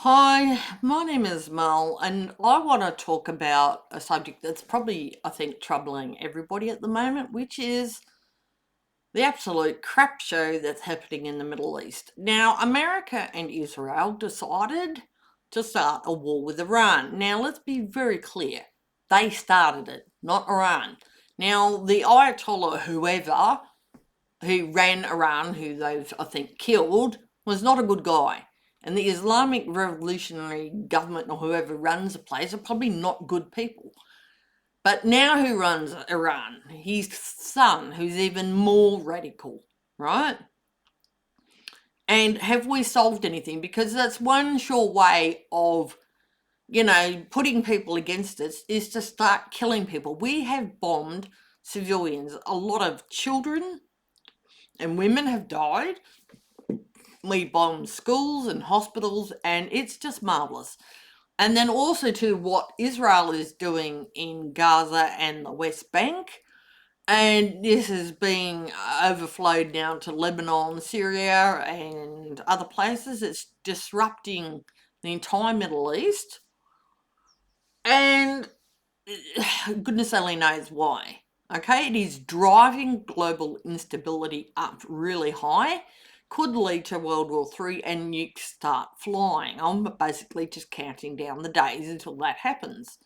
Hi, my name is Mel, and I want to talk about a subject that's probably, I think, troubling everybody at the moment, which is the absolute crap show that's happening in the Middle East. Now, America and Israel decided to start a war with Iran. Now, let's be very clear. They started it, not Iran. Now, the Ayatollah, whoever, who ran Iran, who they've, I think, killed, was not a good guy. And the Islamic Revolutionary Government or whoever runs the place are probably not good people. But now who runs Iran? His son, who's even more radical, right? And have we solved anything? Because that's one sure way of, putting people against us is to start killing people. We have bombed civilians. A lot of children and women have died. We bomb schools and hospitals, and it's just marvelous. And then also to what Israel is doing in Gaza and the West Bank. And this is being overflowed now to Lebanon, Syria, and other places. It's disrupting the entire Middle East. And goodness only knows why. Okay, it is driving global instability up really high. Could lead to World War III and nukes start flying. I'm basically just counting down the days until that happens.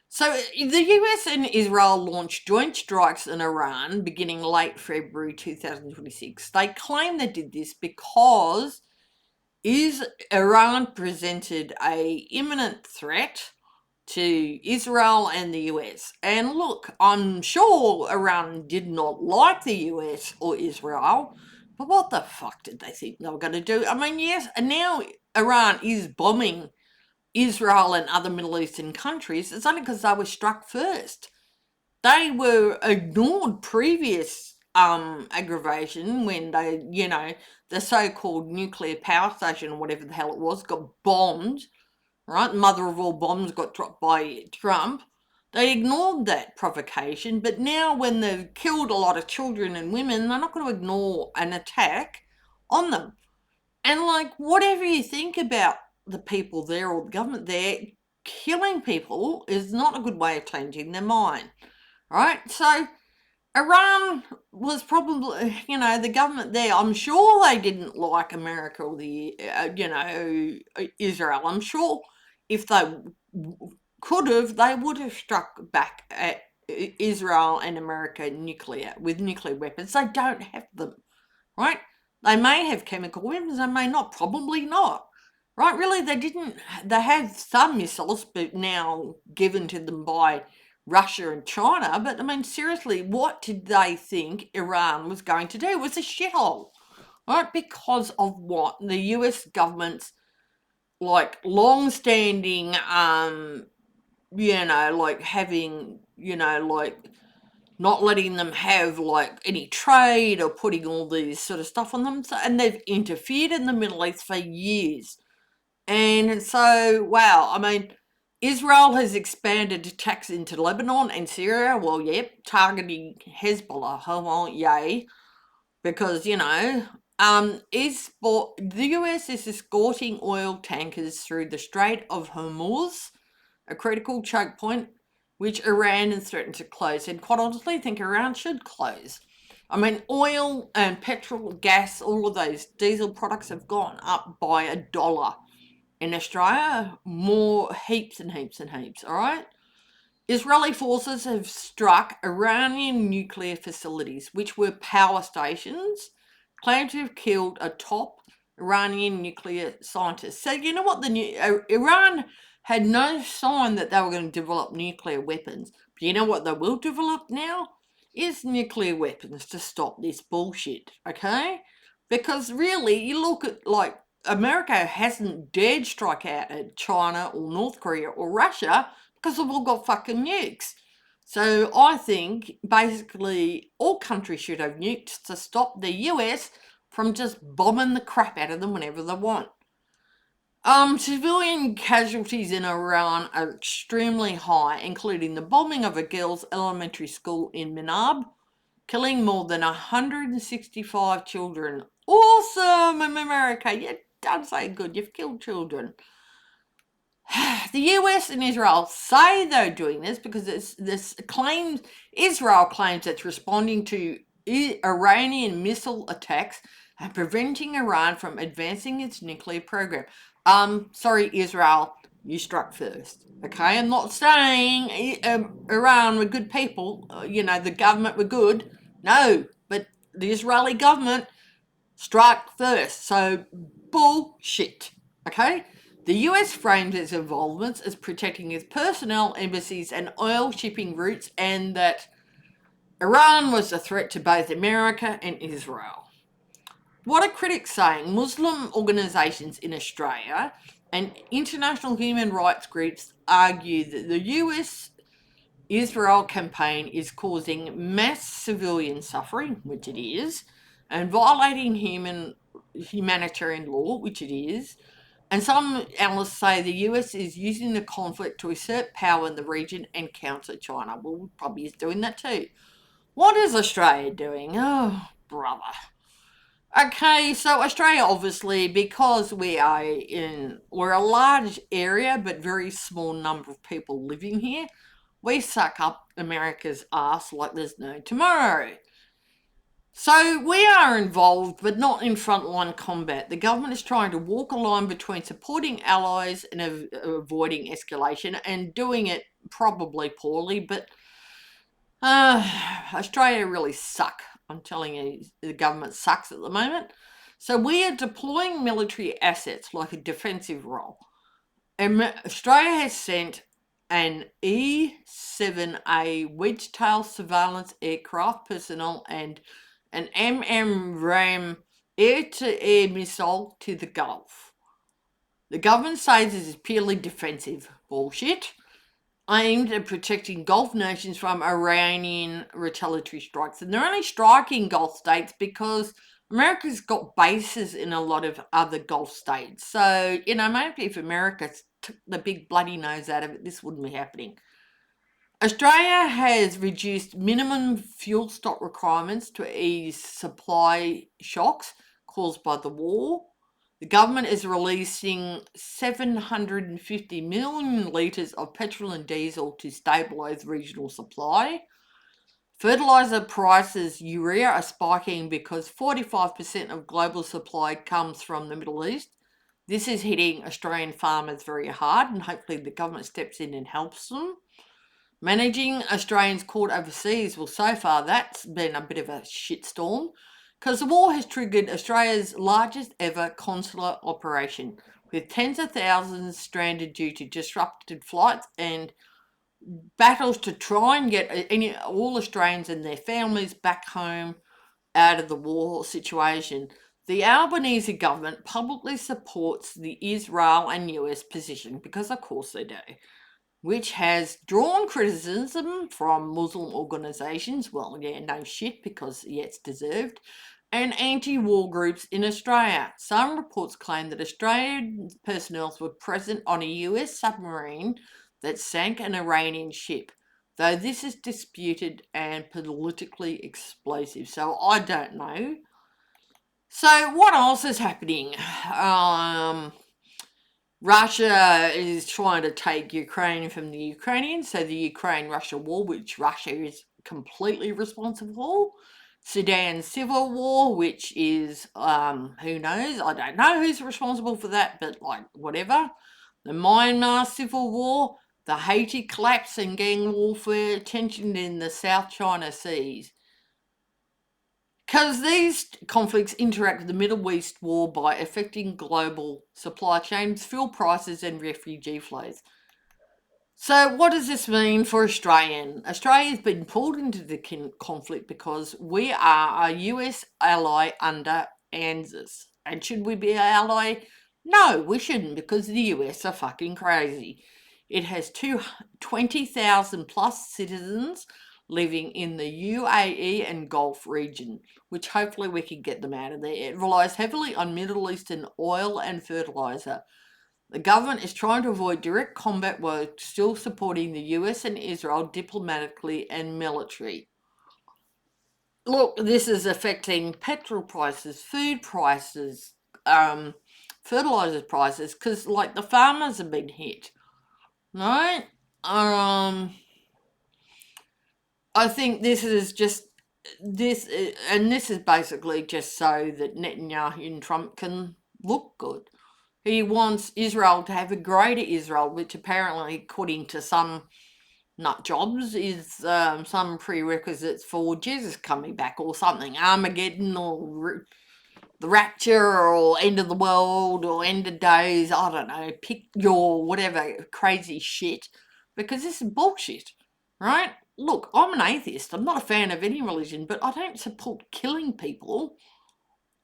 So the US and Israel launched joint strikes in Iran beginning late February 2026. They claim they did this because Iran presented a imminent threat to Israel and the US. And look, I'm sure Iran did not like the US or Israel, but what the fuck did they think they were going to do? I mean, yes, and now Iran is bombing Israel and other Middle Eastern countries. It's only because they were struck first. They were ignored previous aggravation when the so-called nuclear power station or whatever the hell it was got bombed, right? Mother of all bombs got dropped by Trump. They ignored that provocation, but now when they've killed a lot of children and women, they're not going to ignore an attack on them. And like, whatever you think about the people there or the government there, killing people is not a good way of changing their mind, right? So Iran was probably, the government there, I'm sure they didn't like America or Israel. I'm sure if they could have, they would have struck back at Israel and America with nuclear weapons. They don't have them, right? They may have chemical weapons, they may not, probably not. Right, really, they didn't. They have some missiles, but now given to them by Russia and China. But I mean, seriously, what did they think Iran was going to do? It was a shithole, right? Because of what the US government's like long-standing, like having, like not letting them have like any trade or putting all these sort of stuff on them. So, and they've interfered in the Middle East for years. And so, wow, I mean, Israel has expanded attacks into Lebanon and Syria. Well, yep, targeting Hezbollah. Oh, well, yay. Because, the US is escorting oil tankers through the Strait of Hormuz, a critical choke point which Iran has threatened to close. And quite honestly, I think Iran should close. I mean, oil and petrol, gas, all of those diesel products have gone up by $1 in Australia, more heaps and heaps and heaps, all right? Israeli forces have struck Iranian nuclear facilities, which were power stations, claimed to have killed a top Iranian nuclear scientist. So, you know what? Iran had no sign that they were going to develop nuclear weapons. But you know what they will develop now? Is nuclear weapons to stop this bullshit, okay? Because really, you look at like America hasn't dared strike out at China or North Korea or Russia because they've all got fucking nukes. So I think basically all countries should have nukes to stop the US from just bombing the crap out of them whenever they want. Civilian casualties in Iran are extremely high, including the bombing of a girls' elementary school in Minab, killing more than 165 children. Awesome, in America. You done so good. You've killed children. The US and Israel say they're doing this because Israel claims it's responding to Iranian missile attacks and preventing Iran from advancing its nuclear program. Sorry, Israel, you struck first. Okay, I'm not saying Iran were good people. The government were good. No, but the Israeli government struck first. So bullshit. Okay. The US frames its involvements as protecting its personnel, embassies, and oil shipping routes, and that Iran was a threat to both America and Israel. What are critics saying? Muslim organisations in Australia and international human rights groups argue that the US Israel campaign is causing mass civilian suffering, which it is, and violating humanitarian law, which it is. And some analysts say the US is using the conflict to assert power in the region and counter China. Well, probably is doing that too. What is Australia doing? Oh, brother. Okay, so Australia, obviously, because we're a large area but very small number of people living here, we suck up America's ass like there's no tomorrow. So we are involved, but not in frontline combat. The government is trying to walk a line between supporting allies and avoiding escalation, and doing it probably poorly, but Australia really suck. I'm telling you, the government sucks at the moment. So we are deploying military assets like a defensive role. Australia has sent an E-7A Wedgetail surveillance aircraft personnel and an MMRAAM air-to-air missile to the Gulf. The government says this is purely defensive bullshit, aimed at protecting Gulf nations from Iranian retaliatory strikes. And they're only striking Gulf states because America's got bases in a lot of other Gulf states. So, maybe if America took the big bloody nose out of it, this wouldn't be happening. Australia has reduced minimum fuel stock requirements to ease supply shocks caused by the war. The government is releasing 750 million litres of petrol and diesel to stabilise regional supply. Fertiliser prices, urea, are spiking because 45% of global supply comes from the Middle East. This is hitting Australian farmers very hard, and hopefully the government steps in and helps them. Managing Australians caught overseas, well, so far that's been a bit of a shitstorm, because the war has triggered Australia's largest ever consular operation, with tens of thousands stranded due to disrupted flights and battles to try and get all Australians and their families back home out of the war situation. The Albanese government publicly supports the Israel and US position, because of course they do, which has drawn criticism from Muslim organisations, well, yeah, no shit, because yeah, it's deserved, and anti-war groups in Australia. Some reports claim that Australian personnel were present on a US submarine that sank an Iranian ship, though this is disputed and politically explosive. So I don't know. So what else is happening? Russia is trying to take Ukraine from the Ukrainians, so the Ukraine-Russia war, which Russia is completely responsible for. Sudan civil war, which is, who knows? I don't know who's responsible for that, but whatever. The Myanmar civil war, the Haiti collapse and gang warfare, tension in the South China Seas. Because these conflicts interact with the Middle East war by affecting global supply chains, fuel prices, and refugee flows. So what does this mean for Australia? Australia has been pulled into the conflict because we are a US ally under ANZUS. And should we be an ally? No, we shouldn't, because the US are fucking crazy. It has 20,000 plus citizens living in the UAE and Gulf region, which hopefully we can get them out of there. It relies heavily on Middle Eastern oil and fertiliser. The government is trying to avoid direct combat while still supporting the US and Israel diplomatically and military. Look, this is affecting petrol prices, food prices, fertiliser prices, because the farmers have been hit. right? Um, I think this is just this, and this is basically just so that Netanyahu and Trump can look good. He wants Israel to have a greater Israel, which apparently, according to some nut jobs, is some prerequisites for Jesus coming back or something, Armageddon or the rapture or end of the world or end of days. I don't know. Pick your whatever crazy shit, because this is bullshit, right? Look, I'm an atheist. I'm not a fan of any religion, but I don't support killing people.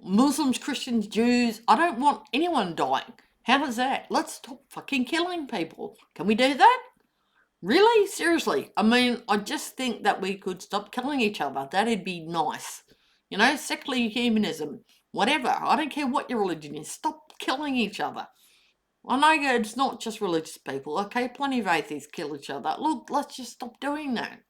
Muslims, Christians, Jews. I don't want anyone dying. How does that? Let's stop fucking killing people. Can we do that? Really? Seriously? I mean, I just think that we could stop killing each other. That'd be nice. You know, secular humanism, whatever. I don't care what your religion is. Stop killing each other. I know it's not just religious people, okay? Plenty of atheists kill each other. Look, let's just stop doing that.